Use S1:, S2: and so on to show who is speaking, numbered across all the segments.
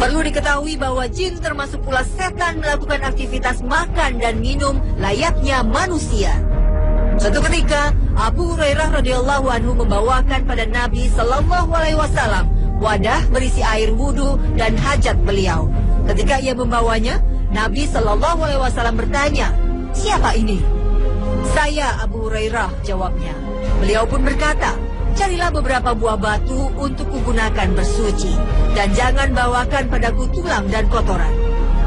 S1: Perlu diketahui bahwa jin termasuk pula setan melakukan aktivitas makan dan minum layaknya manusia. Suatu ketika, Abu Hurairah radhiyallahu anhu membawakan pada Nabi Shallallahu Alaihi Wasallam wadah berisi air wudhu dan hajat beliau. Ketika ia membawanya, Nabi Shallallahu Alaihi Wasallam bertanya, "Siapa ini?" "Saya, Abu Hurairah," jawabnya. Beliau pun berkata, "Carilah beberapa buah batu untuk kugunakan bersuci, dan jangan bawakan padaku tulang dan kotoran."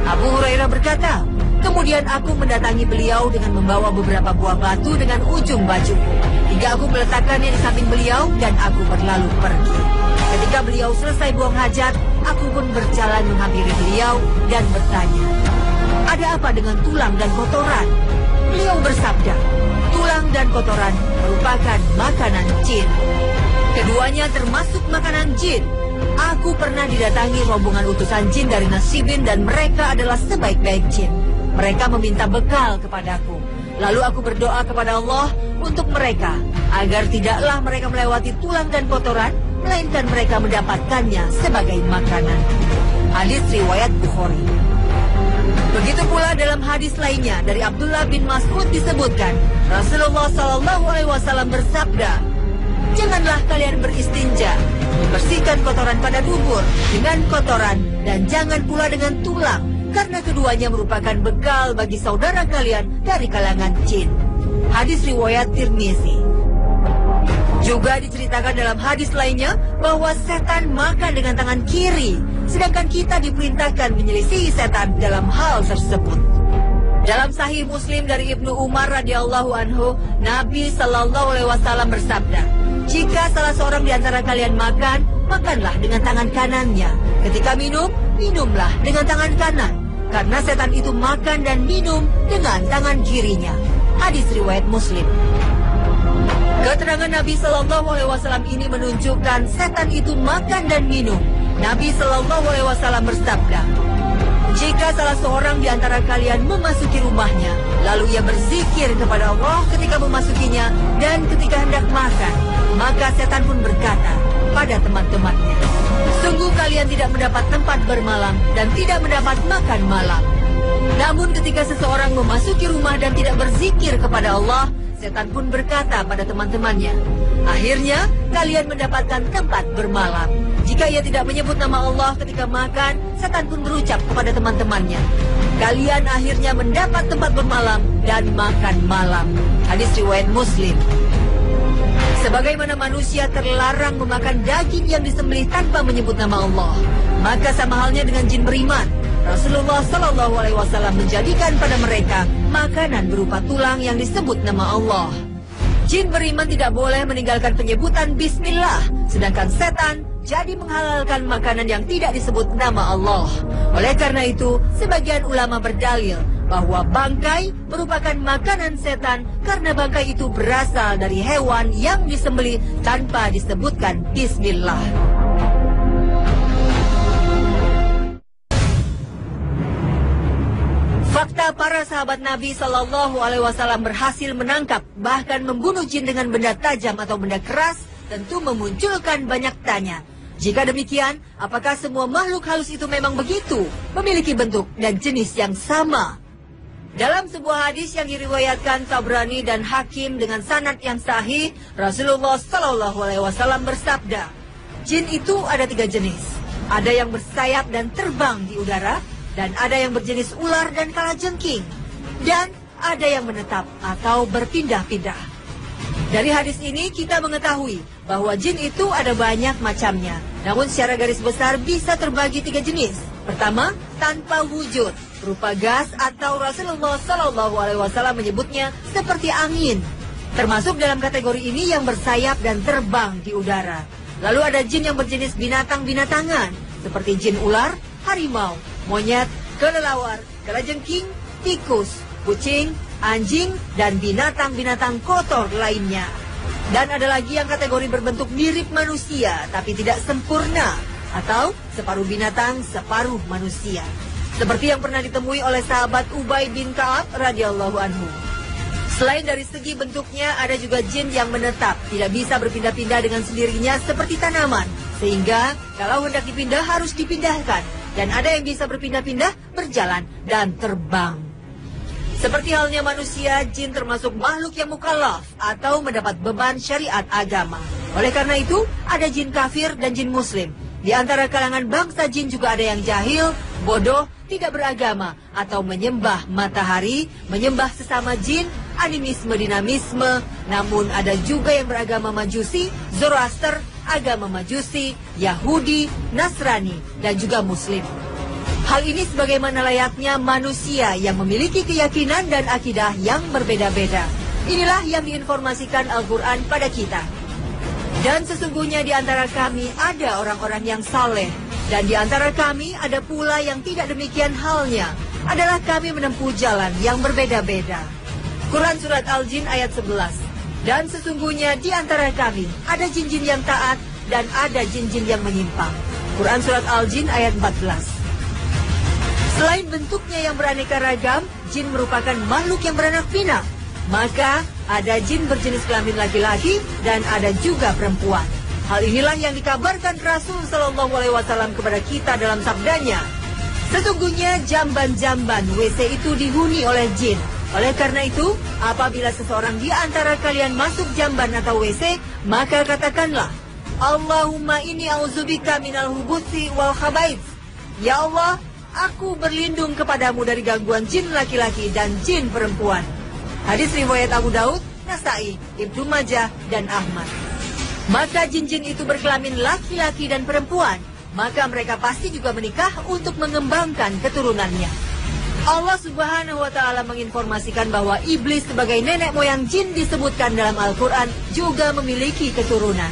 S1: Abu Hurairah berkata, "Kemudian aku mendatangi beliau dengan membawa beberapa buah batu dengan ujung baju, hingga aku meletakkannya di samping beliau dan aku berlalu pergi. Ketika beliau selesai buang hajat, aku pun berjalan menghampiri beliau dan bertanya, 'Ada apa dengan tulang dan kotoran?' Beliau bersabda, 'Tulang dan kotoran merupakan makanan jin. Keduanya termasuk makanan jin. Aku pernah didatangi rombongan utusan jin dari Nasibin dan mereka adalah sebaik-baik jin. Mereka meminta bekal kepadaku. Lalu aku berdoa kepada Allah untuk mereka, agar tidaklah mereka melewati tulang dan kotoran, melainkan mereka mendapatkannya sebagai makanan." Hadis riwayat Bukhari. Begitu pula dalam hadis lainnya dari Abdullah bin Mas'ud disebutkan, Rasulullah Shallallahu Alaihi Wasallam bersabda, "Janganlah kalian beristinja, membersihkan kotoran pada dubur dengan kotoran, dan jangan pula dengan tulang, karena keduanya merupakan bekal bagi saudara kalian dari kalangan jin." Hadis riwayat Tirmizi. Juga diceritakan dalam hadis lainnya bahwa setan makan dengan tangan kiri, sedangkan kita diperintahkan menyelisihi setan dalam hal tersebut. Dalam Sahih Muslim dari Ibnu Umar radhiyallahu anhu, Nabi Shallallahu Alaihi Wasallam bersabda, "Jika salah seorang di antara kalian makan, makanlah dengan tangan kanannya. Ketika minum, minumlah dengan tangan kanan, karena setan itu makan dan minum dengan tangan kirinya." Hadis riwayat Muslim. Keterangan Nabi Shallallahu Alaihi Wasallam ini menunjukkan setan itu makan dan minum. Nabi Shallallahu Alaihi Wasallam bersabda, "Jika salah seorang di antara kalian memasuki rumahnya, lalu ia berzikir kepada Allah ketika memasukinya dan ketika hendak makan, maka setan pun berkata pada teman-temannya, 'Sungguh kalian tidak mendapat tempat bermalam dan tidak mendapat makan malam.' Namun ketika seseorang memasuki rumah dan tidak berzikir kepada Allah, setan pun berkata pada teman-temannya, 'Akhirnya kalian mendapatkan tempat bermalam.' Jika ia tidak menyebut nama Allah ketika makan, setan pun berucap kepada teman-temannya, 'Kalian akhirnya mendapat tempat bermalam dan makan malam.' Hadis riwayat Muslim. Sebagaimana manusia terlarang memakan daging yang disembelih tanpa menyebut nama Allah, maka sama halnya dengan jin beriman. Rasulullah Shallallahu Alaihi Wasallam menjadikan pada mereka makanan berupa tulang yang disebut nama Allah. Jin beriman tidak boleh meninggalkan penyebutan Bismillah, sedangkan setan jadi menghalalkan makanan yang tidak disebut nama Allah. Oleh karena itu, sebagian ulama berdalil bahwa bangkai merupakan makanan setan karena bangkai itu berasal dari hewan yang disembelih tanpa disebutkan Bismillah. Fakta para sahabat Nabi Shallallahu Alaihi Wasallam berhasil menangkap bahkan membunuh jin dengan benda tajam atau benda keras tentu memunculkan banyak tanya. Jika demikian, apakah semua makhluk halus itu memang begitu, memiliki bentuk dan jenis yang sama? Dalam sebuah hadis yang diriwayatkan Tabrani dan Hakim dengan sanad yang sahih, Rasulullah Shallallahu Alaihi Wasallam bersabda, "Jin itu ada 3 jenis. Ada yang bersayap dan terbang di udara, dan ada yang berjenis ular dan kalajengking, dan ada yang menetap atau berpindah-pindah." Dari hadis ini kita mengetahui bahwa jin itu ada banyak macamnya, namun secara garis besar bisa terbagi 3 jenis. Pertama, tanpa wujud, berupa gas atau Rasulullah Shallallahu Alaihi Wasallam menyebutnya seperti angin. Termasuk dalam kategori ini yang bersayap dan terbang di udara. Lalu ada jin yang berjenis binatang-binatangan, seperti jin ular, harimau, monyet, kelelawar, kalajengking, tikus, kucing, anjing, dan binatang-binatang kotor lainnya. Dan ada lagi yang kategori berbentuk mirip manusia, tapi tidak sempurna, atau separuh binatang, separuh manusia. Seperti yang pernah ditemui oleh sahabat Ubay bin Ka'ab radhiyallahu anhu. Selain dari segi bentuknya, ada juga jin yang menetap, tidak bisa berpindah-pindah dengan sendirinya seperti tanaman, sehingga kalau hendak dipindah harus dipindahkan. dan ada yang bisa berpindah-pindah, berjalan, dan terbang. Seperti halnya manusia, jin termasuk makhluk yang mukallaf atau mendapat beban syariat agama. Oleh karena itu, ada jin kafir dan jin muslim. Di antara kalangan bangsa jin juga ada yang jahil, bodoh, tidak beragama, atau menyembah matahari, menyembah sesama jin, animisme, dinamisme. Namun ada juga yang beragama Majusi, Zoroaster, agama Majusi, Yahudi, Nasrani, dan juga Muslim. Hal ini sebagaimana layaknya manusia yang memiliki keyakinan dan akidah yang berbeda-beda. Inilah yang diinformasikan Al-Quran pada kita. Dan sesungguhnya di antara kami ada orang-orang yang saleh, dan di antara kami ada pula yang tidak demikian halnya, adalah kami menempuh jalan yang berbeda-beda. Quran Surat Al-Jin ayat 11. Dan sesungguhnya di antara kami ada jin-jin yang taat dan ada jin-jin yang menyimpang. Quran Surat Al-Jin ayat 14. Selain bentuknya yang beraneka ragam, jin merupakan makhluk yang beranak pinak. Maka ada jin berjenis kelamin laki-laki dan ada juga perempuan. Hal inilah yang dikabarkan Rasul Shallallahu Alaihi Wasallam kepada kita dalam sabdanya. Sesungguhnya jamban-jamban WC itu dihuni oleh jin. Oleh karena itu, apabila seseorang di antara kalian masuk jamban atau WC, maka katakanlah, Allahumma inni auzubika minal hubuthi wal khabaits. Ya Allah, aku berlindung kepadamu dari gangguan jin laki-laki dan jin perempuan. Hadis riwayat Abu Daud, Nasai, Ibnu Majah, dan Ahmad. Maka jin-jin itu berkelamin laki-laki dan perempuan, maka mereka pasti juga menikah untuk mengembangkan keturunannya. Allah Subhanahu wa Ta'ala menginformasikan bahwa iblis sebagai nenek moyang jin disebutkan dalam Al-Quran juga memiliki keturunan.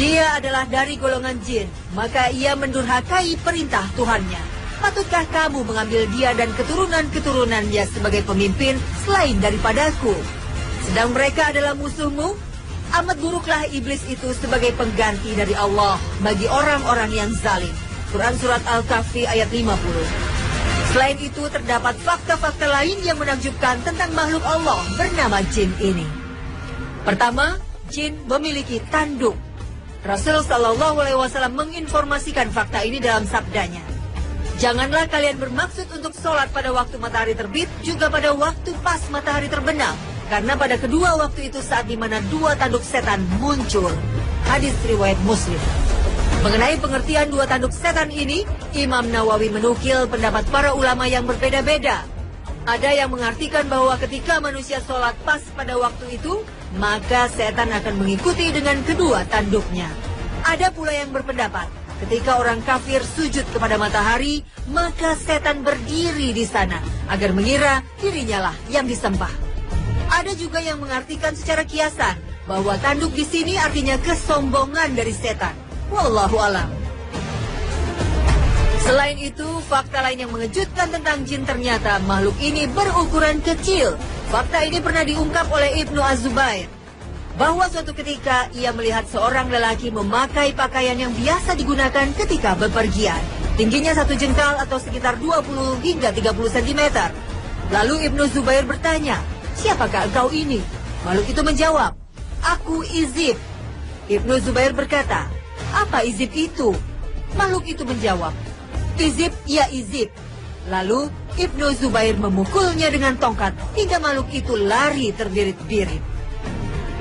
S1: Dia adalah dari golongan jin, maka ia mendurhakai perintah Tuhannya. Patutkah kamu mengambil dia dan keturunan-keturunannya sebagai pemimpin selain daripadaku? Sedang mereka adalah musuhmu. Amat buruklah iblis itu sebagai pengganti dari Allah bagi orang-orang yang zalim. Quran Surat Al-Kahfi ayat 50. Selain itu terdapat fakta-fakta lain yang menakjubkan tentang makhluk Allah bernama jin ini. Pertama, jin memiliki tanduk. Rasul Shallallahu Alaihi Wasallam menginformasikan fakta ini dalam sabdanya. Janganlah kalian bermaksud untuk sholat pada waktu matahari terbit, juga pada waktu pas matahari terbenam. Karena pada kedua waktu itu saat dimana dua tanduk setan muncul. Hadis riwayat Muslim. Mengenai pengertian dua tanduk setan ini, Imam Nawawi menukil pendapat para ulama yang berbeda-beda. Ada yang mengartikan bahwa ketika manusia sholat pas pada waktu itu, maka setan akan mengikuti dengan kedua tanduknya. Ada pula yang berpendapat, ketika orang kafir sujud kepada matahari, maka setan berdiri di sana agar mengira dirinya lah yang disembah. Ada juga yang mengartikan secara kiasan bahwa tanduk di sini artinya kesombongan dari setan. Wallahu a'lam. Selain itu, fakta lain yang mengejutkan tentang jin ternyata makhluk ini berukuran kecil. Fakta ini pernah diungkap oleh Ibnu Az-Zubair, bahwa suatu ketika ia melihat seorang lelaki memakai pakaian yang biasa digunakan ketika bepergian. Tingginya 1 jengkal atau sekitar 20 hingga 30 cm. Lalu Ibnu Zubair bertanya, siapakah engkau ini? Makhluk itu menjawab, aku Izib. Ibnu Zubair berkata, apa Izib itu? Makhluk itu menjawab, Izib ya Izib. Lalu Ibnu Zubair memukulnya dengan tongkat hingga makhluk itu lari terbirit-birit.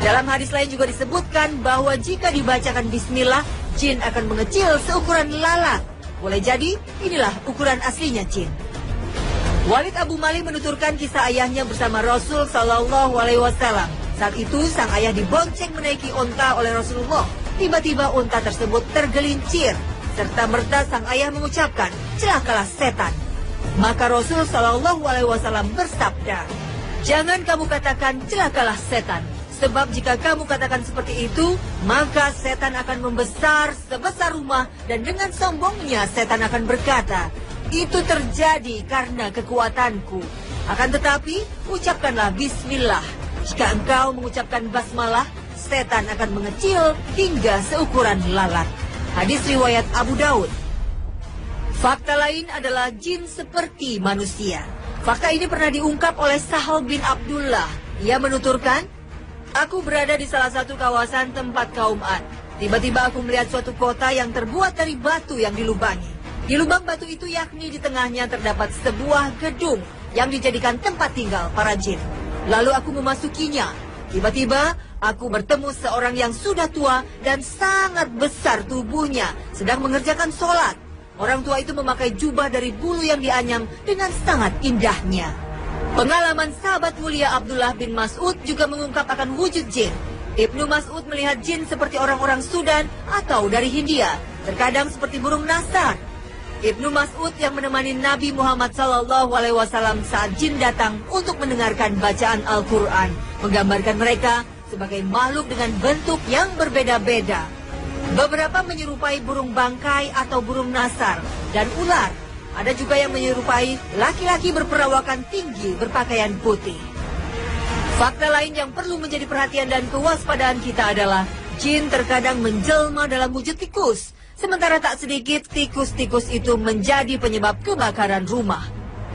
S1: Dalam hadis lain juga disebutkan bahwa jika dibacakan bismillah, jin akan mengecil seukuran lalat. Boleh jadi inilah ukuran aslinya jin. Walid Abu Malik menuturkan kisah ayahnya bersama Rasul Shallallahu Alaihi Wasallam. Saat itu sang ayah dibonceng menaiki unta oleh Rasulullah. Tiba-tiba unta tersebut tergelincir. Serta merta sang ayah mengucapkan, celakalah setan. Maka Rasul Shallallahu Alaihi Wasallam bersabda, jangan kamu katakan celakalah setan. Sebab jika kamu katakan seperti itu, maka setan akan membesar sebesar rumah dan dengan sombongnya setan akan berkata, itu terjadi karena kekuatanku. Akan tetapi, ucapkanlah bismillah. Jika engkau mengucapkan basmalah, setan akan mengecil hingga seukuran lalat. Hadis riwayat Abu Daud. Fakta lain adalah jin seperti manusia. Fakta ini pernah diungkap oleh Sahal bin Abdullah. Ia menuturkan, aku berada di salah satu kawasan tempat kaum Ad. Tiba-tiba aku melihat suatu kota yang terbuat dari batu yang dilubangi. Di lubang batu itu, yakni di tengahnya, terdapat sebuah gedung yang dijadikan tempat tinggal para jin. Lalu aku memasukinya. Tiba-tiba aku bertemu seorang yang sudah tua dan sangat besar tubuhnya, sedang mengerjakan sholat. Orang tua itu memakai jubah dari bulu yang dianyam dengan sangat indahnya. Pengalaman sahabat mulia Abdullah bin Mas'ud juga mengungkap akan wujud jin. Ibnu Mas'ud melihat jin seperti orang-orang Sudan atau dari Hindia, terkadang seperti burung nasar. Ibnu Mas'ud yang menemani Nabi Muhammad SAW saat jin datang untuk mendengarkan bacaan Al-Quran, menggambarkan mereka sebagai makhluk dengan bentuk yang berbeda-beda. Beberapa menyerupai burung bangkai atau burung nasar dan ular. Ada juga yang menyerupai laki-laki berperawakan tinggi berpakaian putih. Fakta lain yang perlu menjadi perhatian dan kewaspadaan kita adalah jin terkadang menjelma dalam wujud tikus. Sementara tak sedikit tikus-tikus itu menjadi penyebab kebakaran rumah.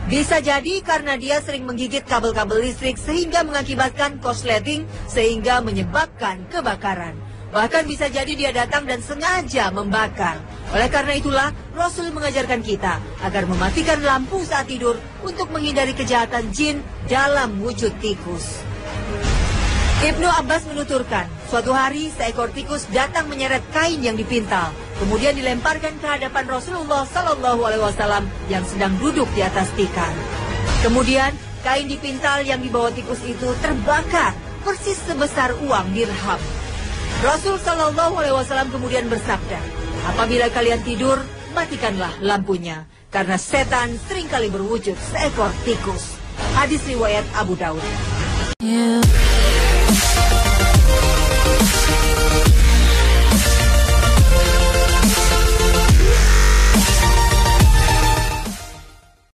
S1: Bisa jadi karena dia sering menggigit kabel-kabel listrik sehingga mengakibatkan korsleting sehingga menyebabkan kebakaran. Bahkan bisa jadi dia datang dan sengaja membakar. Oleh karena itulah Rasul mengajarkan kita agar mematikan lampu saat tidur untuk menghindari kejahatan jin dalam wujud tikus. Ibnu Abbas menuturkan, suatu hari seekor tikus datang menyeret kain yang dipintal, kemudian dilemparkan ke hadapan Rasulullah SAW yang sedang duduk di atas tikar. Kemudian kain dipintal yang dibawa tikus itu terbakar, persis sebesar uang dirham. Rasul SAW kemudian bersabda, apabila kalian tidur, matikanlah lampunya, karena setan seringkali berwujud seekor tikus. Hadis riwayat Abu Daud. Yeah.